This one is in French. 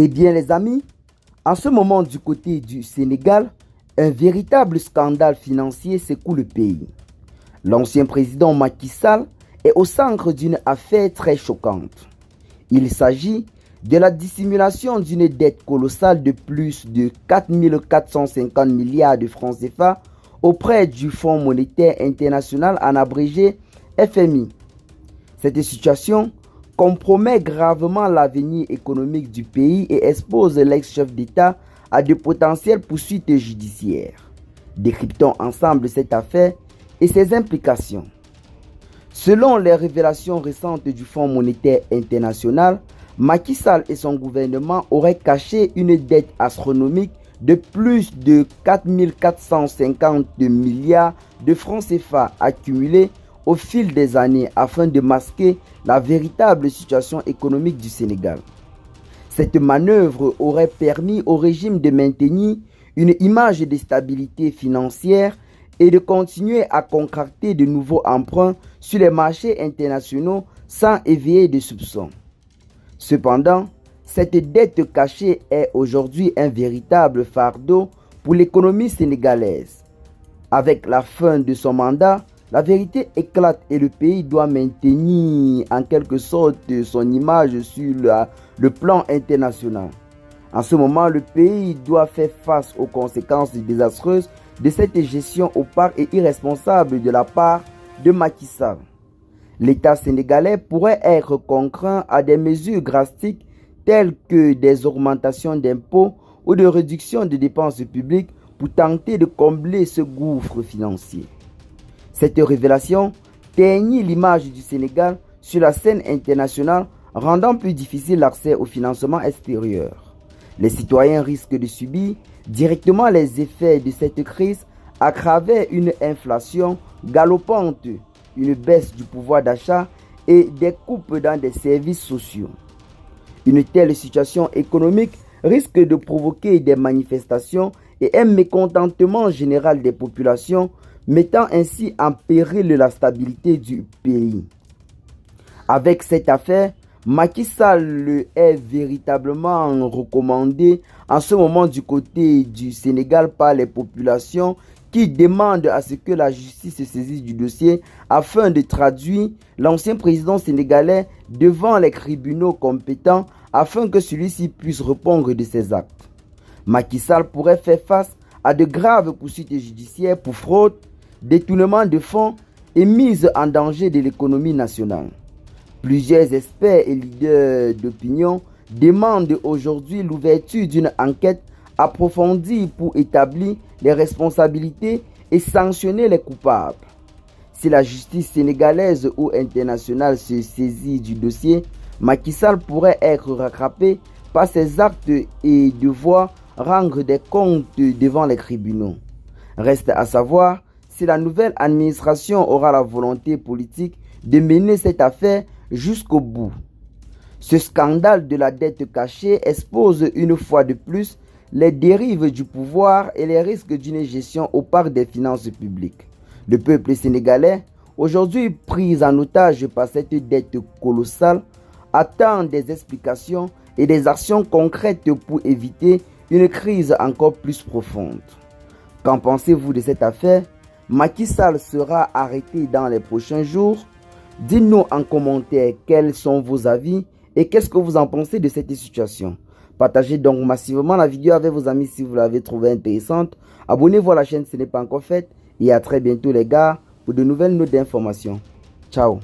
Eh bien les amis, en ce moment du côté du Sénégal, un véritable scandale financier secoue le pays. L'ancien président Macky Sall est au centre d'une affaire très choquante. Il s'agit de la dissimulation d'une dette colossale de plus de 4 450 milliards de francs CFA auprès du Fonds monétaire international en abrégé FMI. Cette situation compromet gravement l'avenir économique du pays et expose l'ex-chef d'État à de potentielles poursuites judiciaires. Décryptons ensemble cette affaire et ses implications. Selon les révélations récentes du Fonds monétaire international, Macky Sall et son gouvernement auraient caché une dette astronomique de plus de 4 450 milliards de francs CFA accumulés au fil des années afin de masquer la véritable situation économique du Sénégal. Cette manœuvre aurait permis au régime de maintenir une image de stabilité financière et de continuer à contracter de nouveaux emprunts sur les marchés internationaux sans éveiller de soupçons. Cependant, cette dette cachée est aujourd'hui un véritable fardeau pour l'économie sénégalaise. Avec la fin de son mandat, la vérité éclate et le pays doit maintenir en quelque sorte son image sur le plan international. En ce moment, le pays doit faire face aux conséquences désastreuses de cette gestion opaque et irresponsable de la part de Macky Sall. L'État sénégalais pourrait être contraint à des mesures drastiques telles que des augmentations d'impôts ou de réduction de dépenses publiques pour tenter de combler ce gouffre financier. Cette révélation teignit l'image du Sénégal sur la scène internationale, rendant plus difficile l'accès au financement extérieur. Les citoyens risquent de subir directement les effets de cette crise à travers une inflation galopante, une baisse du pouvoir d'achat et des coupes dans des services sociaux. Une telle situation économique risque de provoquer des manifestations et un mécontentement général des populations, mettant ainsi en péril la stabilité du pays. Avec cette affaire, Macky Sall est véritablement recommandé en ce moment du côté du Sénégal par les populations qui demandent à ce que la justice se saisisse du dossier afin de traduire l'ancien président sénégalais devant les tribunaux compétents afin que celui-ci puisse répondre de ses actes. Macky Sall pourrait faire face à de graves poursuites judiciaires pour fraude, détournement de fonds et mise en danger de l'économie nationale. Plusieurs experts et leaders d'opinion demandent aujourd'hui l'ouverture d'une enquête approfondie pour établir les responsabilités et sanctionner les coupables. Si la justice sénégalaise ou internationale se saisit du dossier, Macky Sall pourrait être rattrapé par ses actes et devoir rendre des comptes devant les tribunaux. Reste à savoir si la nouvelle administration aura la volonté politique de mener cette affaire jusqu'au bout. Ce scandale de la dette cachée expose une fois de plus les dérives du pouvoir et les risques d'une gestion opaque des finances publiques. Le peuple sénégalais, aujourd'hui pris en otage par cette dette colossale, attend des explications et des actions concrètes pour éviter une crise encore plus profonde. Qu'en pensez-vous de cette affaire? Macky Sall sera arrêté dans les prochains jours. Dites-nous en commentaire quels sont vos avis et qu'est-ce que vous en pensez de cette situation. Partagez donc massivement la vidéo avec vos amis si vous l'avez trouvée intéressante. Abonnez-vous à la chaîne si ce n'est pas encore fait. Et à très bientôt les gars pour de nouvelles notes d'informations. Ciao.